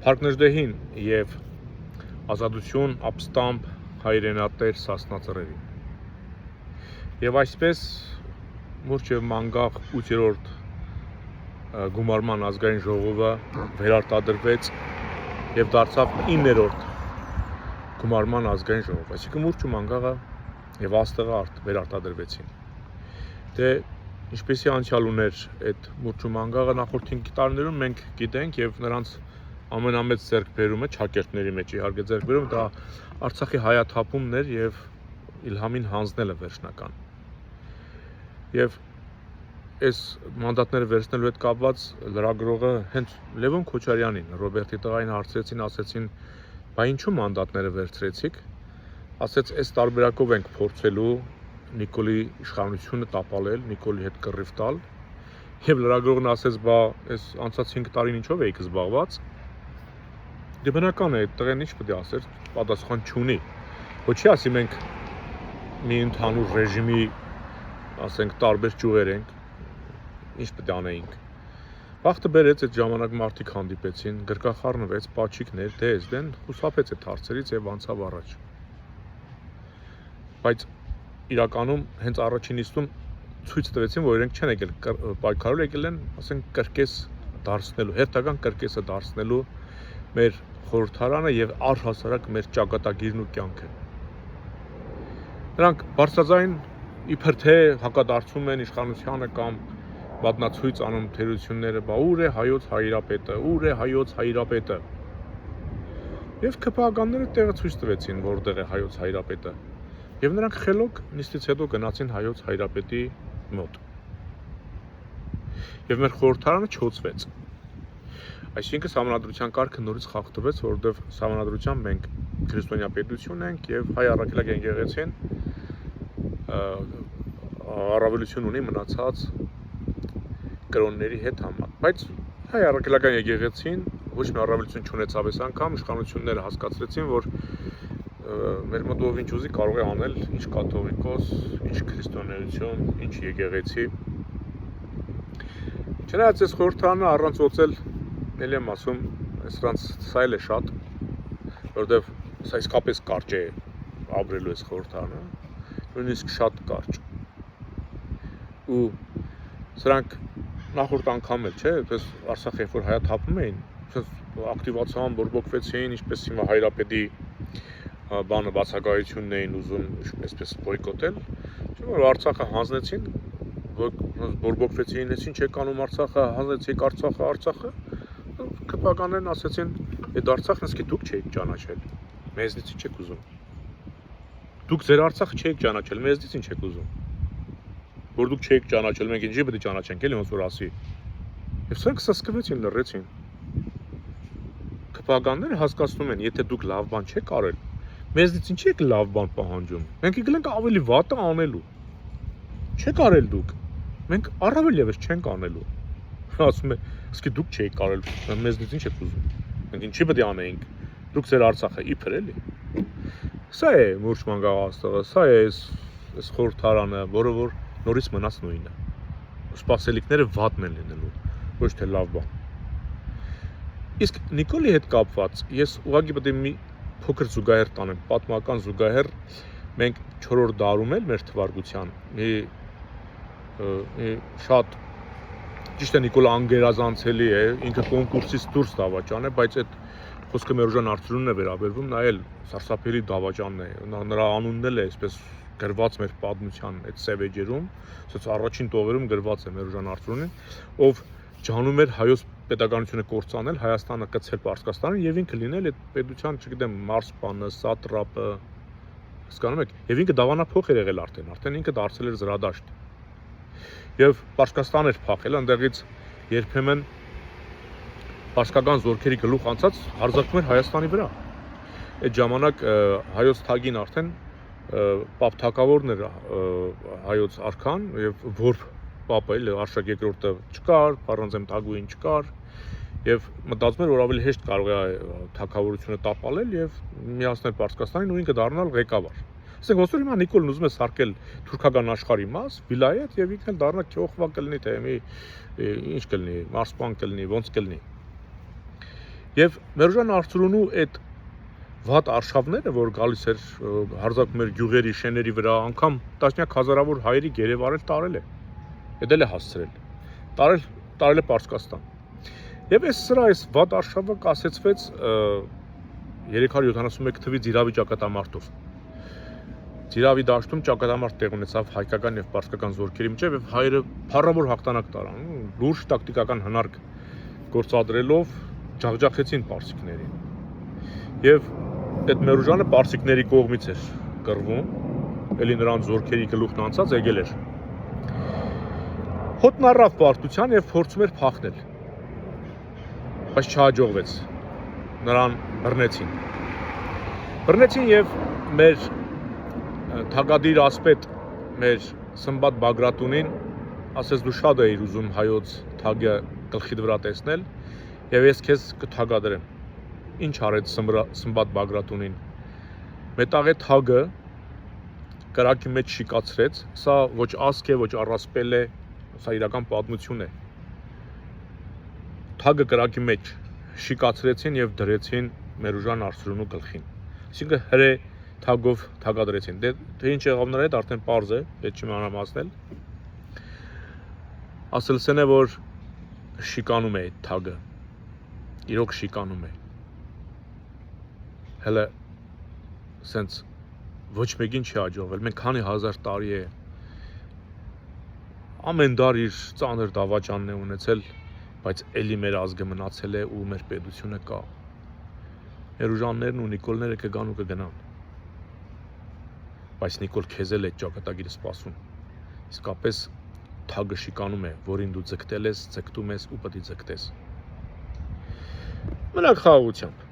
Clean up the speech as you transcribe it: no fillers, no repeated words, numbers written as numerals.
Փառքնեժդեհին եւ ազատություն ապստամբ հայրենատեր Սասնածռերին։ Եվ այսպես մուրջ եւ մանգաղ 8-րդ գումարման ազգային ժողովը վերարտադրվեց եւ դարձավ 9-րդ գումարման ազգային ժողով, այսինքն մուրջ ու մանգաղը եւ աստղը վերարտադրվեցին։ Դե ինչպեսի անցյալ ուներ այդ մուրջ ու մանգաղը նախորդ 5 տարիներում մենք գիտենք եւ նրանց ամենամեծ ձեռքբերումը ճակերտների մեջ իհարկե ձեռքբերում դա Արցախի հայաթափումն էր եւ Իլհամին հանձնելը վերջնական։ Եվ այս մանդատները վերցնելու հետ կապված լրագրողը հենց Լևոն Քոչարյանին, Ռոբերտի տղային հարցրեցին, ասեցին, բա ինչու մանդատները վերցրեցիք։ Ասեց, այս տարբերակով ենք փորձելու Նիկոլի իշխանությունը տապալել, Նիկոլի հետ կռիվ տալ։ Եվ լրագրողն ասեց, բա այս անցած 5 տարին ինչով էիք զբաղված։ Դե բնական է, այդ տղեն ինչ պետք է ասեր, պատասխան չունի։ Ոչ չի ասի մենք մի ընդհանուր ռեժիմի, ասենք, տարբեր ճյուղեր ենք, ինչ պետք է անեինք։ Վաղտը բերեց այդ ժամանակ մարդիկ հանդիպեցին, գրկախառնվեց, պաչիկներ, դեզ դեն, խուսափեց այդ հարցերից եւ անցավ առաջ։ Բայց իրականում հենց առաջին նիստում ցույց տվեցին, որ իրենք չեն եկել պայքարել, եկել են, ասենք, կրկես դարձնելու, հերթական կրկեսը դարձնելու մեր խորհրդարանը եւ առհասարակ մեր ճակատագիրն ու կյանքը։ Նրանք բարձրաձայն իբր թե հակադարձում են իշխանությանը կամ մատնացույց անում թերությունները, բա ուր է հայոց հայրապետը, ուր է հայոց հայրապետը։ Եվ ԿՓԱ-ականները տեղը ցույց տվեցին, որտեղ է հայոց հայրապետը։ Եվ նրանք խելոք նիստից հետո գնացին հայոց հայրապետի մոտ։ Եվ մեր խորհրդարանը չոցվեց։ Այսինքն սահմանադրության կարգը նորից խախտվեց, որովհետև սահմանադրությամբ մենք քրիստոնյա պետություն ենք եւ հայ առաքելական եկեղեցին առավելություն ունի մնացած կրոնների հետ համեմատ։ Բայց հայ առաքելական եկեղեցին ոչ մի առավելություն չունեցավ այս անգամ, իշխանությունները հասկացրեցին, որ մեր մոտ ով ինչ ուզի կարող է անել, ինչ կաթողիկոս, ինչ քրիստոնեություն, ինչ եկեղեցի։ Չնայած այս խորհրդարանը առանց օծել, ելի եմ ասում, սրանց սա էլ է շատ, որովհետև սա իսկապես կարճ է ապրելու այս խորհրդարանը, նույնիսկ շատ կարճ։ Ու սրանք նախորդ անգամ էլ, չէ, այդպես Արցախը երբ որ հայաթափում էին, ակտիվացան, բորբոքվեցին, ինչպես հիմա հայրապետի բանը բացակայությունն էին ուզում այսպես բոյկոտել, չէ՞ որ Արցախը հանձնեցին, բորբոքվեցին, ինչ եք անում Արցախը, հանձնեցիք Արցախը, ԿՓԱ-ականներն ասեցին, այդ Արցախն իսկի դուք չէիք ճանաչել, մեզնից ինչ եք ուզում։ Դուք ձեր Արցախը չէիք ճանաչել, մեզնից ինչ եք ուզում։ Որ դուք չէիք ճանաչել, մենք ինչի պետք է ճանաչենք, էլի ոնց որ ասի։ Եվ սրանք սսկվեցին, լռեցին։ ԿՓԱ-ականները հասկացնում են, եթե դուք լավ բան չեք արել, մեզնից ինչի եք լավ բան պահանջում։ Մենք եկել ենք ավելի վատը անելու։ Չեք արել դուք։ Մենք առավել եւս չենք անելու։ Ասում է, իսկի դուք չէիք արել, մեզնից ինչ եք ուզում։ Մենք ինչի պետք է անեինք։ Դուք ձեր Արցախը իբր էլի։ Սա է մուրջ մանգաղ աստղը, սա է այս խորհրդարանը, որը որ նորից մնաց նույնը։ Սպասելիքները վատն են լինելու, ոչ թե լավ բան։ Իսկ Նիկոլի հետ կապված ես ուղղակի պետք է մի փոքր զուգահեռ տանեմ, պատմական զուգահեռ մենք 4-րդ դարում էլ մեր թվարկության մի շատ ճիշտ է Նիկոլը անգերազանցելի է, ինքը կոնկուրսից դուրս դավաճան է, բայց այդ խոսքը Մերոժան Արծրունն է վերաբերվում, նա էլ սարսափելի դավաճանն է, նրա անունն էլ է այսպես գրված մեր պատմության այդ սև էջերում, ասած առաջին տողերում գրված է Մերոժան Արծրունին, ով ջանում էր հայոց պետականությունը կործանել, Հայաստանը կցել Պարսկաստանին եւ ինքը լինել այդ պետության, չգիտեմ, մարսպանը, սատրապը, հասկանում եք, եւ ինքը դավանափոխ էր եղել արդեն ինքը դարձել էր զրադաշտ։ Եվ Պարսկաստան էր փախել, այնտեղից երբեմն պարսկական զորքերի գլուխ անցած հարձակվում էր Հայաստանի վրա։ Այդ ժամանակ հայոց թագին արդեն Պապ թագավորն էր հայոց արքան եւ որ Պապը էլ Արշակ II-ը չկար, Փառանձեմ Թագուհին չկար եւ մտածում էր որ ավելի հեշտ կարող է թագավորությունը տապալել եւ միացնել Պարսկաստանին ու ինքը դառնալ ղեկավար։ Ասենք ոնց որ հիմա Նիկոլն ուզում է սարքել թուրքական աշխարհի մաս, վիլայետ եւ ինքն էլ դառնա Քյոխվա կլինի, թե մի ինչ կլինի, մարսպան կլինի, ոնց կլինի։ Եվ Մերուժան Արծրունու այդ վատ արշավները, որ գալիս էր հարձակում էր գյուղերի, շեների վրա, անգամ տասնյակ հազարավոր հայերի գերեվարել տարել է։ Էդել է հասցրել։ Տարել է Պարսկաստան։ Եվ այս վատ արշավը կասեցվեց 371 թվի Ձիրավի ճակատամարտով։ Ձիրավի դաշտում ճակատամարտ տեղ ունեցավ հայկական եւ պարսկական զորքերի միջեւ եւ հայերը փառավոր հաղթանակ տարան, լուրջ տակտիկական հնարք գործադրելով ջախջախեցին պարսիկներին։ Եվ այդ Մերուժանը պարսիկների կողմից էր կռվում, ելի նրանց զորքերի գլուխն անցած եկել էր։ Հոտն առավ պարտության եւ փորձում էր փախնել։ Բայց չհաջողվեց։ Նրան բռնեցին եւ մեր թագադիր ասպետ մեր Սմբատ Բագրատունին ասես դու շատ էիր ուզում հայոց թագը գլխիդ վրա տեսնել եւ ես քեզ կթագադրեմ։ Ինչ արեց Սմբատ Բագրատունին։ Մետաղե թագը կրակի մեջ շիկացրեց, սա ոչ ասք է, ոչ առասպել է, սա իրական պատմություն է։ Թագը կրակի մեջ շիկացրեցին եւ դրեցին Մերուժան Արծրունու գլխին։ Այսինքն հրե թագով թագադրեցին։ Դե ինչ եղավ նրա հետ արդեն պարզ է, այդ չի մանրամասնել։ Ասելսեն է, որ շիկանում է այդ թագը։ Իրոք շիկանում է։ Հələ սենց ոչ մեկին չի հաջողվել։ Մենք քանի հազար տարի է ամեն դար իր ծանր դավաճանն է ունեցել, բայց էլի մեր ազգը մնացել է ու մեր պետությունը կա։ Մերուժաններն ու Նիկոլները կգան ու կգնան։ Բայց Նիկոլ քեզ էլ է ճակատագիրը սպասում։ Իսկապես թագը շիկանում է, որին դու ձգտել ես, ձգտում ես ու պետք է ձգտես։ Մնաք խաղաղությամբ։